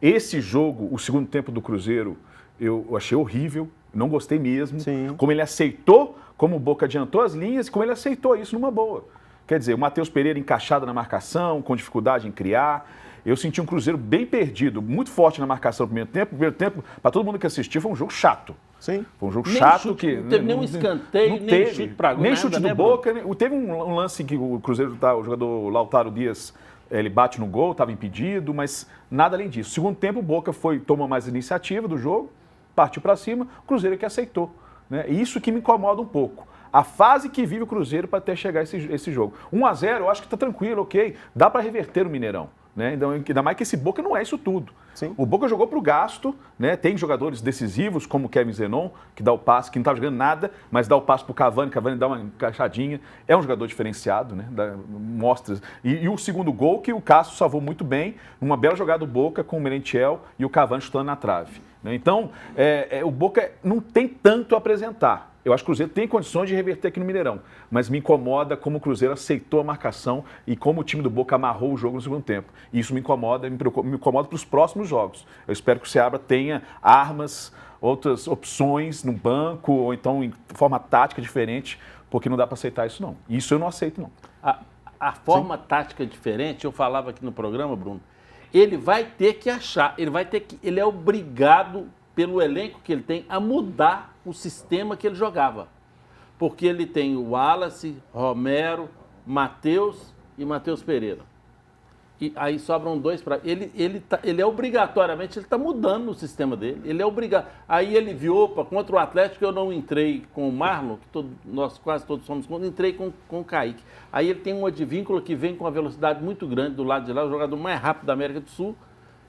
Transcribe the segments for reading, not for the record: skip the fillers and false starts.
Esse jogo, o segundo tempo do Cruzeiro, eu achei horrível, não gostei mesmo. Sim. Como ele aceitou, como o Boca adiantou as linhas, como ele aceitou isso numa boa. Quer dizer, o Matheus Pereira encaixado na marcação, com dificuldade em criar. Eu senti um Cruzeiro bem perdido, muito forte na marcação no primeiro tempo. O primeiro tempo, para todo mundo que assistiu, foi um jogo chato. Sim. Foi um jogo Nem chato chute, que. não teve nenhum escanteio, não nem teve, chute pra gol, nem nada, chute do né, Boca. Teve um lance que o Cruzeiro, o jogador Lautaro Dias, ele bate no gol, estava impedido, mas nada além disso. Segundo tempo, o Boca tomou mais iniciativa do jogo, partiu para cima, o Cruzeiro é que aceitou. Né? E isso que me incomoda um pouco. A fase que vive o Cruzeiro para até chegar esse jogo. 1-0, eu acho que está tranquilo, ok. Dá para reverter o Mineirão. Né? Então, ainda mais que esse Boca não é isso tudo. Sim. O Boca jogou para o gasto, né? Tem jogadores decisivos, como o Kevin Zenon, que dá o passe, que não está jogando nada, mas dá o passe para o Cavani dá uma encaixadinha. É um jogador diferenciado, né? Mostra. E o segundo gol, que o Cássio salvou muito bem, uma bela jogada do Boca com o Merentiel e o Cavani chutando na trave. Né? Então, o Boca não tem tanto a apresentar. Eu acho que o Cruzeiro tem condições de reverter aqui no Mineirão, mas me incomoda como o Cruzeiro aceitou a marcação e como o time do Boca amarrou o jogo no segundo tempo. E isso me incomoda, me incomoda para os próximos jogos. Eu espero que o Seabra tenha armas, outras opções no banco, ou então em forma tática diferente, porque não dá para aceitar isso não. Isso eu não aceito não. A forma tática diferente, eu falava aqui no programa, Bruno, ele vai ter que achar, ele é obrigado pelo elenco que ele tem a mudar o sistema que ele jogava. Porque ele tem o Wallace, Romero, Matheus e Matheus Pereira. E aí sobram dois para ele é obrigatoriamente, ele está mudando o sistema dele. Ele é obrigado. Aí ele viu, opa, contra o Atlético eu não entrei com o Marlon, que nós quase todos somos contra, entrei com o Kaique. Aí ele tem um advíncula que vem com uma velocidade muito grande do lado de lá, o jogador mais rápido da América do Sul,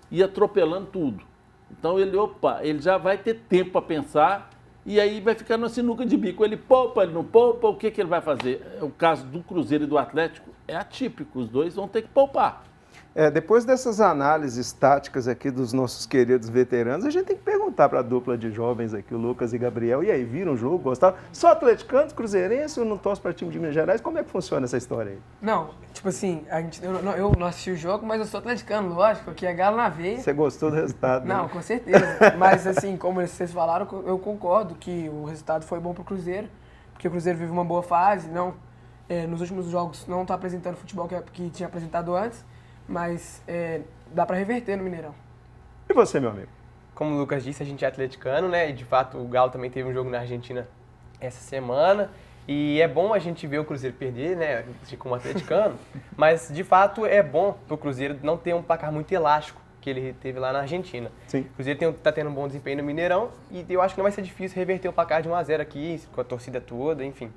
e atropelando tudo. Então ele já vai ter tempo para pensar e aí vai ficar na sinuca de bico. Ele poupa, ele não poupa, o que ele vai fazer? O caso do Cruzeiro e do Atlético é atípico, os dois vão ter que poupar. Depois dessas análises táticas aqui dos nossos queridos veteranos, a gente tem que perguntar para a dupla de jovens aqui, o Lucas e Gabriel, e aí, viram o jogo, gostaram? Só atleticanos, cruzeirense ou não torce para time de Minas Gerais? Como é que funciona essa história aí? Não, tipo assim, eu não assisti o jogo, mas eu sou atleticano, lógico, aqui é galo na veia. Você gostou do resultado, né? Não, com certeza. Mas assim, como vocês falaram, eu concordo que o resultado foi bom pro Cruzeiro, porque o Cruzeiro vive uma boa fase, nos últimos jogos não está apresentando o futebol que tinha apresentado antes, mas dá para reverter no Mineirão. E você, meu amigo? Como o Lucas disse, a gente é atleticano, né? E de fato o Galo também teve um jogo na Argentina essa semana. E é bom a gente ver o Cruzeiro perder, né? Como atleticano. Mas de fato é bom pro Cruzeiro não ter um placar muito elástico que ele teve lá na Argentina. Sim. O Cruzeiro tá tendo um bom desempenho no Mineirão e eu acho que não vai ser difícil reverter o placar de 1-0 aqui, com a torcida toda, enfim.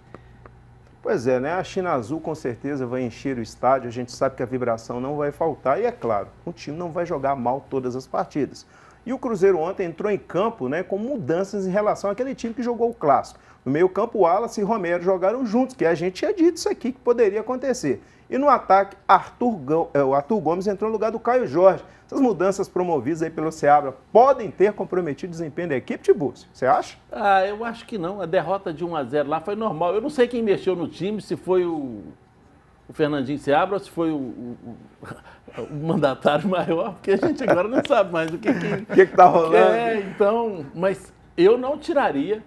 Pois é, né? A China Azul com certeza vai encher o estádio, a gente sabe que a vibração não vai faltar e é claro, o time não vai jogar mal todas as partidas. E o Cruzeiro ontem entrou em campo, né, com mudanças em relação àquele time que jogou o Clássico. No meio campo, o Wallace e Romero jogaram juntos, que a gente tinha dito isso aqui que poderia acontecer. E no ataque, o Arthur Gomes entrou no lugar do Caio Jorge. Essas mudanças promovidas aí pelo Seabra podem ter comprometido o desempenho da equipe, Tiburcio? Você acha? Eu acho que não. A derrota de 1-0 lá foi normal. Eu não sei quem mexeu no time, se foi o Fernandinho Seabra ou se foi o mandatário maior, porque a gente agora não sabe mais o que tá rolando. Então, mas eu não tiraria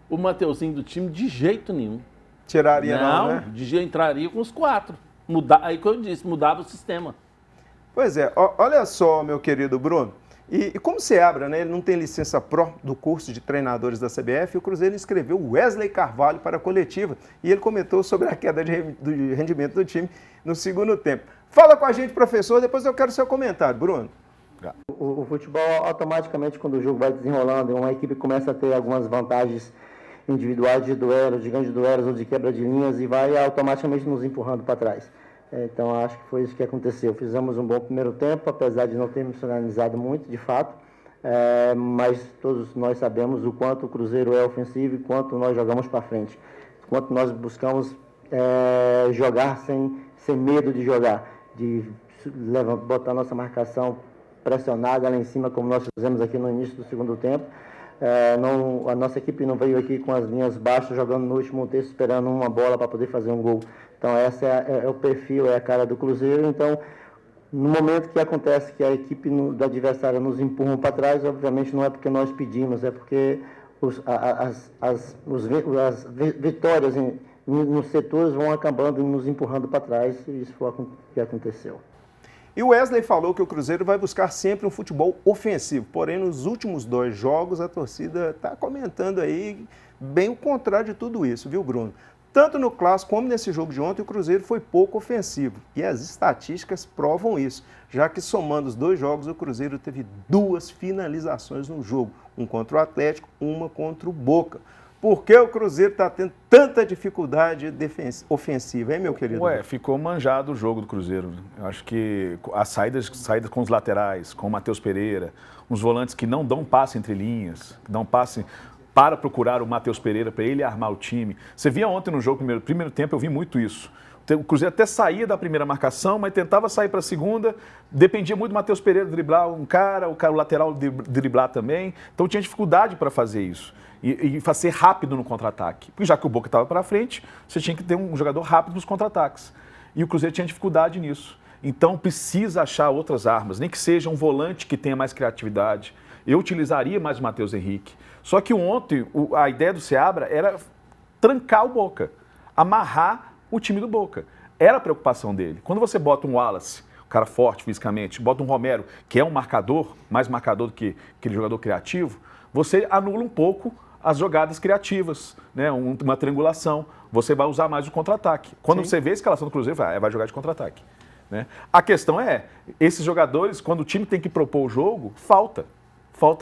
o Mateuzinho do time de jeito nenhum. Tiraria não, né? Entraria com os 4. Aí que eu disse, mudava o sistema. Pois é, olha só, meu querido Bruno, e como o Seabra, né, ele não tem licença pró do curso de treinadores da CBF, o Cruzeiro inscreveu Wesley Carvalho para a coletiva e ele comentou sobre a queda de rendimento do time no segundo tempo. Fala com a gente, professor, depois eu quero o seu comentário, Bruno. O futebol, automaticamente, quando o jogo vai desenrolando, uma equipe começa a ter algumas vantagens individuais de duelos, de grandes duelos ou de quebra de linhas e vai automaticamente nos empurrando para trás. Então, acho que foi isso que aconteceu. Fizemos um bom primeiro tempo, apesar de não termos finalizado muito, de fato, mas todos nós sabemos o quanto o Cruzeiro é ofensivo e quanto nós jogamos para frente, quanto nós buscamos jogar sem medo de jogar, de botar nossa marcação pressionada lá em cima, como nós fizemos aqui no início do segundo tempo. A nossa equipe não veio aqui com as linhas baixas, jogando no último terço, esperando uma bola para poder fazer um gol. Então, essa é o perfil, é a cara do Cruzeiro. Então, No momento que acontece que a equipe do adversário nos empurra para trás, obviamente não é porque nós pedimos, é porque as vitórias nos setores vão acabando nos empurrando para trás, e isso foi o que aconteceu. E o Wesley falou que o Cruzeiro vai buscar sempre um futebol ofensivo, porém nos últimos 2 jogos a torcida está comentando aí bem o contrário de tudo isso, viu, Bruno? Tanto no Clássico como nesse jogo de ontem, o Cruzeiro foi pouco ofensivo. E as estatísticas provam isso, já que somando os 2 jogos, o Cruzeiro teve 2 finalizações no jogo. Um contra o Atlético, uma contra o Boca. Por que o Cruzeiro está tendo tanta dificuldade ofensiva, hein, meu querido? Ficou manjado o jogo do Cruzeiro. Eu acho que as saídas com os laterais, com o Matheus Pereira, uns volantes que não dão passe entre linhas, que dão passe para procurar o Matheus Pereira, para ele armar o time. Você via ontem no jogo, primeiro tempo, eu vi muito isso. O Cruzeiro até saía da primeira marcação, mas tentava sair para a segunda, dependia muito do Matheus Pereira driblar um cara, o lateral driblar também, então tinha dificuldade para fazer isso. E fazer rápido no contra-ataque. Porque já que o Boca estava para frente, você tinha que ter um jogador rápido nos contra-ataques. E o Cruzeiro tinha dificuldade nisso. Então precisa achar outras armas, nem que seja um volante que tenha mais criatividade. Eu utilizaria mais o Matheus Henrique. Só que ontem a ideia do Seabra era trancar o Boca, amarrar o time do Boca. Era a preocupação dele. Quando você bota um Wallace, um cara forte fisicamente, bota um Romero, que é um marcador, mais marcador do que aquele jogador criativo, você anula um pouco as jogadas criativas, né? Uma triangulação. Você vai usar mais o contra-ataque. Quando você vê a escalação do Cruzeiro, vai jogar de contra-ataque. Né? A questão é, esses jogadores, quando o time tem que propor o jogo, falta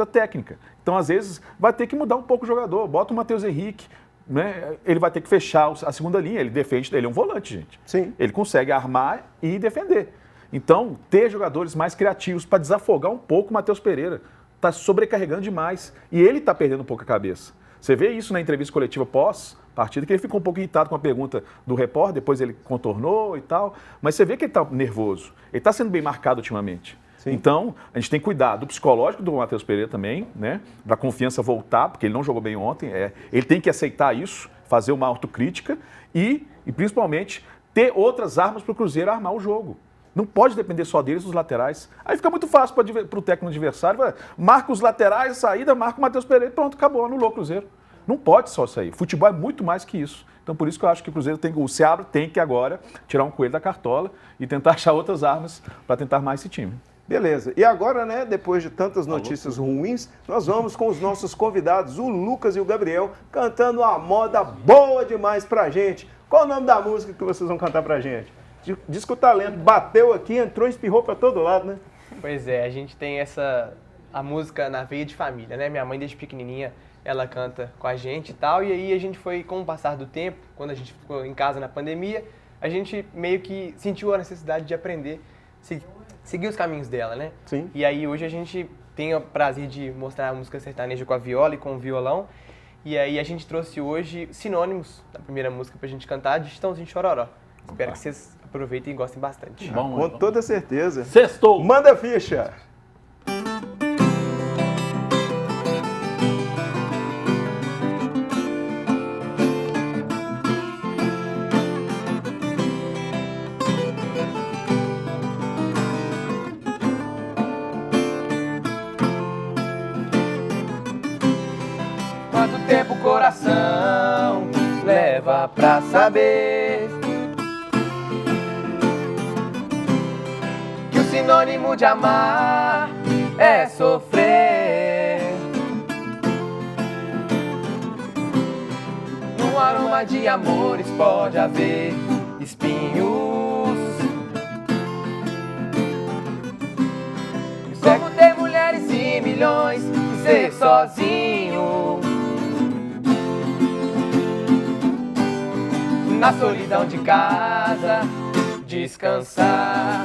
técnica. Então, às vezes, vai ter que mudar um pouco o jogador. Bota o Matheus Henrique, né? Ele vai ter que fechar a segunda linha. Ele defende, ele é um volante, gente. Sim. Ele consegue armar e defender. Então, ter jogadores mais criativos para desafogar um pouco o Matheus Pereira. Está sobrecarregando demais. E ele está perdendo um pouco a cabeça. Você vê isso na entrevista coletiva pós-partida, que ele ficou um pouco irritado com a pergunta do repórter, depois ele contornou e tal. Mas você vê que ele está nervoso. Ele está sendo bem marcado ultimamente. Sim. Então, a gente tem que cuidar do psicológico do Matheus Pereira também, né? Da confiança voltar, porque ele não jogou bem ontem. Ele tem que aceitar isso, fazer uma autocrítica e principalmente, ter outras armas para o Cruzeiro armar o jogo. Não pode depender só deles, dos laterais. Aí fica muito fácil para o técnico adversário. Marca os laterais, saída, marca o Matheus Pereira, pronto, acabou, anulou o Cruzeiro. Não pode só sair. Futebol é muito mais que isso. Então, por isso que eu acho que o Seabra tem que agora tirar um coelho da cartola e tentar achar outras armas para tentar armar esse time. Beleza. E agora, né, depois de tantas notícias ruins, nós vamos com os nossos convidados, o Lucas e o Gabriel, cantando uma moda boa demais pra gente. Qual o nome da música que vocês vão cantar pra gente? Diz que o talento bateu aqui, entrou e espirrou pra todo lado, né? Pois é, a gente tem a música na veia de família, né? Minha mãe desde pequenininha, ela canta com a gente e tal, e aí a gente foi, com o passar do tempo, quando a gente ficou em casa na pandemia, a gente meio que sentiu a necessidade de aprender, seguir os caminhos dela, né? Sim. E aí hoje a gente tem o prazer de mostrar a música sertaneja com a viola e com o violão, e aí a gente trouxe hoje sinônimos da primeira música pra gente cantar, de Chitãozinho Chororó. Espero que vocês aproveitem e gostem bastante. Com toda certeza. Sextou! Manda ficha! Quanto tempo o coração leva pra saber que o sinônimo de amar é sofrer? No aroma de amores pode haver espinhos. Como ter mulheres e milhões e ser sozinho na solidão de casa, descansar.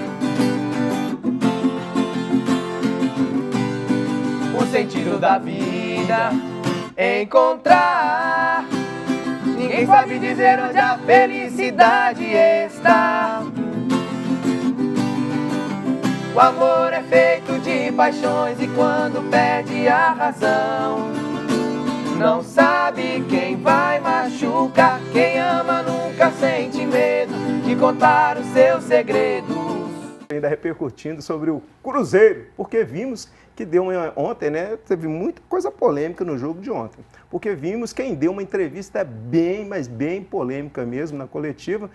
O sentido da vida encontrar. Ninguém sabe dizer onde a felicidade está. O amor é feito de paixões e quando perde a razão, não sabe quem vai machucar. Quem ama nunca sente medo de contar os seus segredos. ainda repercutindo sobre o Cruzeiro, porque vimos que ontem, né, teve muita coisa polêmica no jogo de ontem, porque vimos quem deu uma entrevista bem, mas bem polêmica mesmo na coletiva,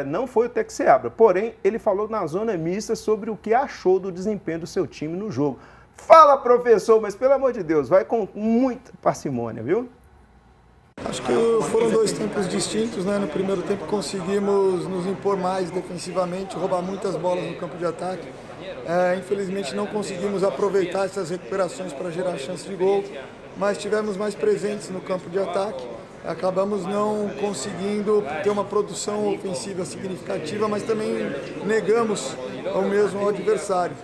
não foi o Texeabra, porém ele falou na zona mista sobre o que achou do desempenho do seu time no jogo. Fala, professor, mas pelo amor de Deus, vai com muita parcimônia, viu? Acho que foram dois tempos distintos, né? No primeiro tempo conseguimos nos impor mais defensivamente, roubar muitas bolas no campo de ataque. Infelizmente não conseguimos aproveitar essas recuperações para gerar chance de gol, mas tivemos mais presentes no campo de ataque. Acabamos não conseguindo ter uma produção ofensiva significativa, mas também negamos o mesmo ao adversário.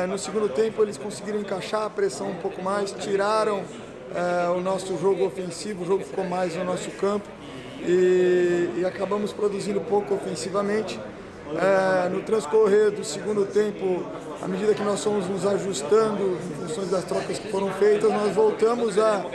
No segundo tempo eles conseguiram encaixar a pressão um pouco mais, tiraram o nosso jogo ofensivo, o jogo ficou mais no nosso campo e acabamos produzindo pouco ofensivamente. No transcorrer do segundo tempo, à medida que nós fomos nos ajustando em função das trocas que foram feitas, nós voltamos a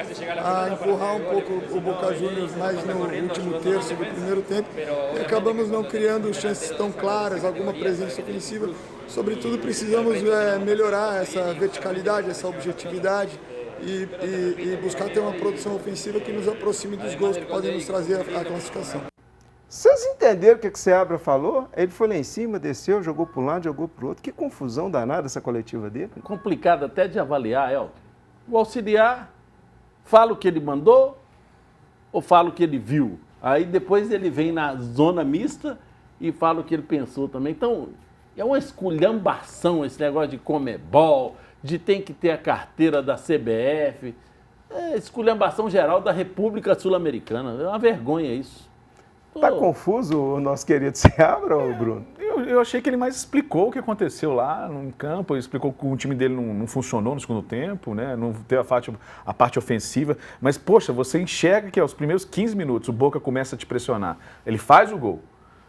empurrar um pouco o Boca Juniors mais no último terço do primeiro tempo e acabamos não criando chances tão claras, alguma presença ofensiva. Sobretudo precisamos melhorar essa verticalidade, essa objetividade e buscar ter uma produção ofensiva que nos aproxime dos gols que podem nos trazer a classificação. Vocês entenderam o que o Seabra falou? Ele foi lá em cima, desceu, jogou para um lado, jogou para o outro. Que confusão danada essa coletiva dele. Complicado até de avaliar, Elton. O auxiliar fala o que ele mandou ou fala o que ele viu? Aí depois ele vem na zona mista e fala o que ele pensou também. Então, é uma esculhambação esse negócio de Comebol, de tem que ter a carteira da CBF. É esculhambação geral da República Sul-Americana. É uma vergonha isso. Tá confuso o nosso querido Seabra, Bruno? Eu achei que ele mais explicou o que aconteceu lá no campo, ele explicou que o time dele não funcionou no segundo tempo, né? Não teve a parte ofensiva, mas, poxa, você enxerga que aos primeiros 15 minutos o Boca começa a te pressionar, ele faz o gol,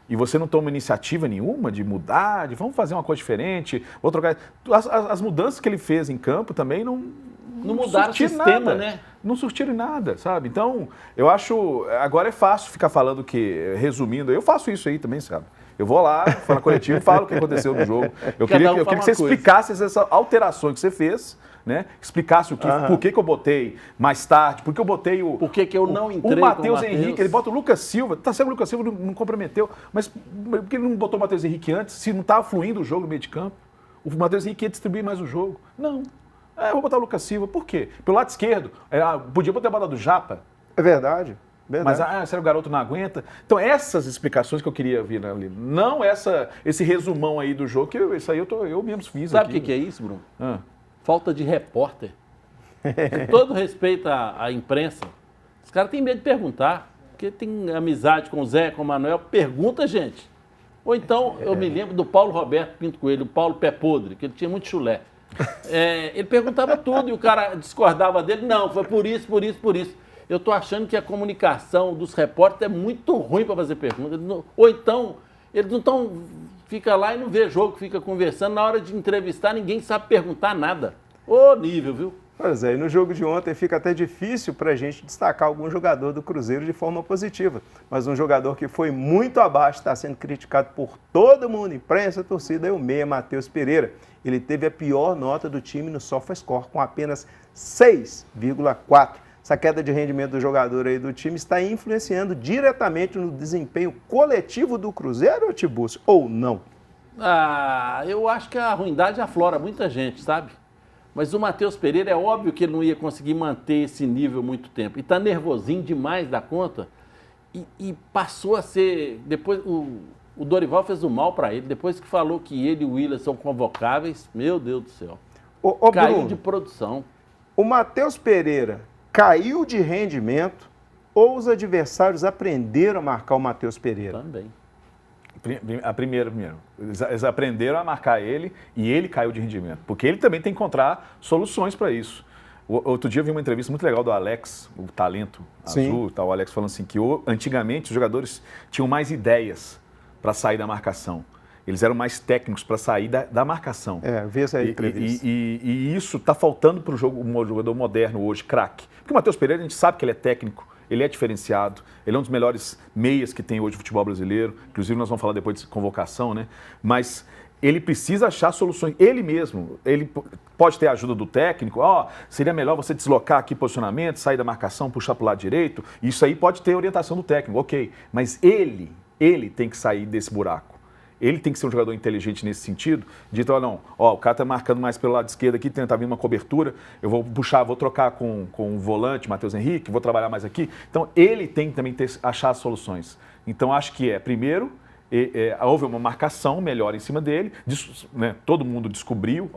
e você não toma iniciativa nenhuma de mudar, de vamos fazer uma coisa diferente, vou trocar... As mudanças que ele fez em campo também não mudaram o sistema, nada, né? Não surtiram nada, sabe? Então, eu acho... Agora é fácil ficar falando que... Resumindo, eu faço isso aí também, sabe? Eu vou lá, falo na coletiva e falo o que aconteceu no jogo. Eu queria que você explicasse essas alterações que você fez, né? Explicasse por que eu botei mais tarde, por que eu botei o... Por que eu não entrei o Matheus Henrique, ele bota o Lucas Silva. Tá certo que o Lucas Silva não comprometeu, mas por que ele não botou o Matheus Henrique antes, se não estava fluindo o jogo no meio de campo? O Matheus Henrique ia distribuir mais o jogo. Não. Eu vou botar o Lucas Silva. Por quê? Pelo lado esquerdo. Podia botar a bola do Japa. É verdade. Mas será que o garoto não aguenta? Então, essas explicações que eu queria vir ali. Não esse resumão aí do jogo, que isso aí eu mesmo fiz. Sabe aqui. O que é isso, Bruno? Falta de repórter. Com todo respeito à imprensa, os caras têm medo de perguntar. Porque tem amizade com o Zé, com o Manuel. Pergunta, gente. Ou então, eu me lembro do Paulo Roberto Pinto Coelho, o Paulo Pé Podre, que ele tinha muito chulé. Ele perguntava tudo e o cara discordava dele. Não, foi por isso, por isso, por isso. Eu estou achando que a comunicação dos repórteres é muito ruim para fazer perguntas. Ou então, eles não estão... Fica lá e não vê jogo, fica conversando. Na hora de entrevistar, ninguém sabe perguntar nada. Ô nível, viu? Pois é, e no jogo de ontem fica até difícil para a gente destacar algum jogador do Cruzeiro de forma positiva. Mas um jogador que foi muito abaixo, está sendo criticado por todo mundo, imprensa, torcida, é o meia Matheus Pereira. Ele teve a pior nota do time no SofaScore, com apenas 6,4. Essa queda de rendimento do jogador aí do time está influenciando diretamente no desempenho coletivo do Cruzeiro, Tibúrcio, ou não? Eu acho que a ruindade aflora muita gente, sabe? Mas o Matheus Pereira, é óbvio que ele não ia conseguir manter esse nível muito tempo. E está nervosinho demais da conta. E passou a ser... Depois, o Dorival fez o mal para ele. Depois que falou que ele e o Willian são convocáveis, meu Deus do céu. Caiu Bruno, de produção. O Matheus Pereira caiu de rendimento ou os adversários aprenderam a marcar o Matheus Pereira? Também. Primeiro. Eles aprenderam a marcar ele e ele caiu de rendimento. Porque ele também tem que encontrar soluções para isso. Outro dia eu vi uma entrevista muito legal do Alex, o talento azul, o Alex falando assim que antigamente os jogadores tinham mais ideias para sair da marcação. Eles eram mais técnicos para sair da marcação. Vi essa entrevista. E isso está faltando para o jogador moderno hoje, craque. Porque o Matheus Pereira, a gente sabe que ele é técnico, ele é diferenciado, ele é um dos melhores meias que tem hoje o futebol brasileiro. Inclusive, nós vamos falar depois de convocação, né? Mas ele precisa achar soluções, ele mesmo, ele pode ter a ajuda do técnico, seria melhor você deslocar aqui posicionamento, sair da marcação, puxar para o lado direito, isso aí pode ter orientação do técnico, ok, mas ele tem que sair desse buraco. Ele tem que ser um jogador inteligente nesse sentido, de então, o cara está marcando mais pelo lado esquerdo aqui, está vindo uma cobertura, eu vou puxar, vou trocar com o volante, Matheus Henrique, vou trabalhar mais aqui. Então, ele tem que também achar as soluções. Então, acho que primeiro, houve uma marcação melhor em cima dele, né, todo mundo descobriu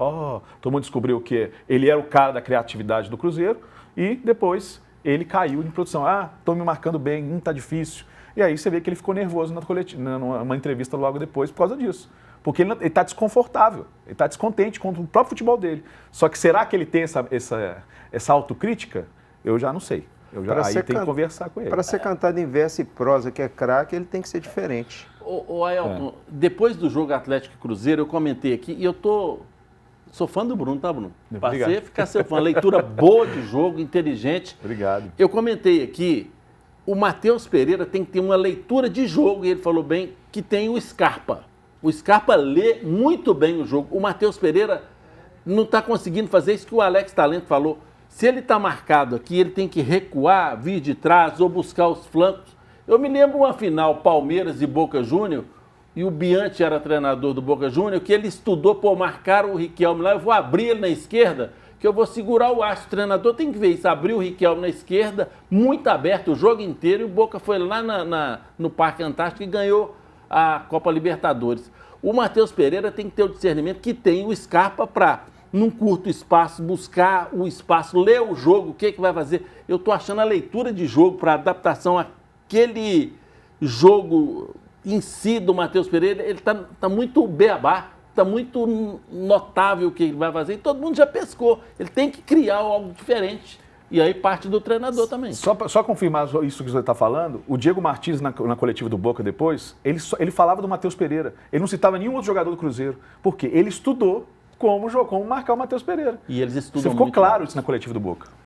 que ele era o cara da criatividade do Cruzeiro, e depois ele caiu em produção. Estou me marcando bem, está difícil. E aí você vê que ele ficou nervoso numa entrevista logo depois por causa disso. Porque ele está desconfortável, ele está descontente com o próprio futebol dele. Só que será que ele tem essa autocrítica? Eu já não sei. Aí tem que conversar com ele. Para ser cantado em verso e prosa, que é craque, ele tem que ser diferente. Ô Ailton, depois do jogo Atlético e Cruzeiro, eu comentei aqui, e sou fã do Bruno, tá, Bruno? Passei a ficar seu fã. Leitura boa de jogo, inteligente. Obrigado. Eu comentei aqui, o Matheus Pereira tem que ter uma leitura de jogo, e ele falou bem, que tem o Scarpa. O Scarpa lê muito bem o jogo. O Matheus Pereira não está conseguindo fazer isso que o Alex Talento falou. Se ele está marcado aqui, ele tem que recuar, vir de trás ou buscar os flancos. Eu me lembro uma final, Palmeiras e Boca Júnior, e o Bianchi era treinador do Boca Júnior, que ele estudou, marcar o Riquelme lá, eu vou abrir ele na esquerda, que eu vou segurar o aço. O treinador tem que ver isso, abriu o Riquelme na esquerda, muito aberto o jogo inteiro, e o Boca foi lá no Parque Antártico e ganhou a Copa Libertadores. O Matheus Pereira tem que ter o discernimento que tem o Scarpa para, num curto espaço, buscar o espaço, ler o jogo, o que vai fazer. Eu estou achando a leitura de jogo para adaptação àquele jogo em si do Matheus Pereira, ele tá muito beabá. Está muito notável o que ele vai fazer e todo mundo já pescou. Ele tem que criar algo diferente. E aí parte do treinador também. Só confirmar isso que você está falando, o Diego Martins, na coletiva do Boca depois, ele falava do Matheus Pereira. Ele não citava nenhum outro jogador do Cruzeiro. Por quê? Ele estudou como marcar o Matheus Pereira. E eles estudam Você ficou muito claro bem. isso na coletiva do Boca.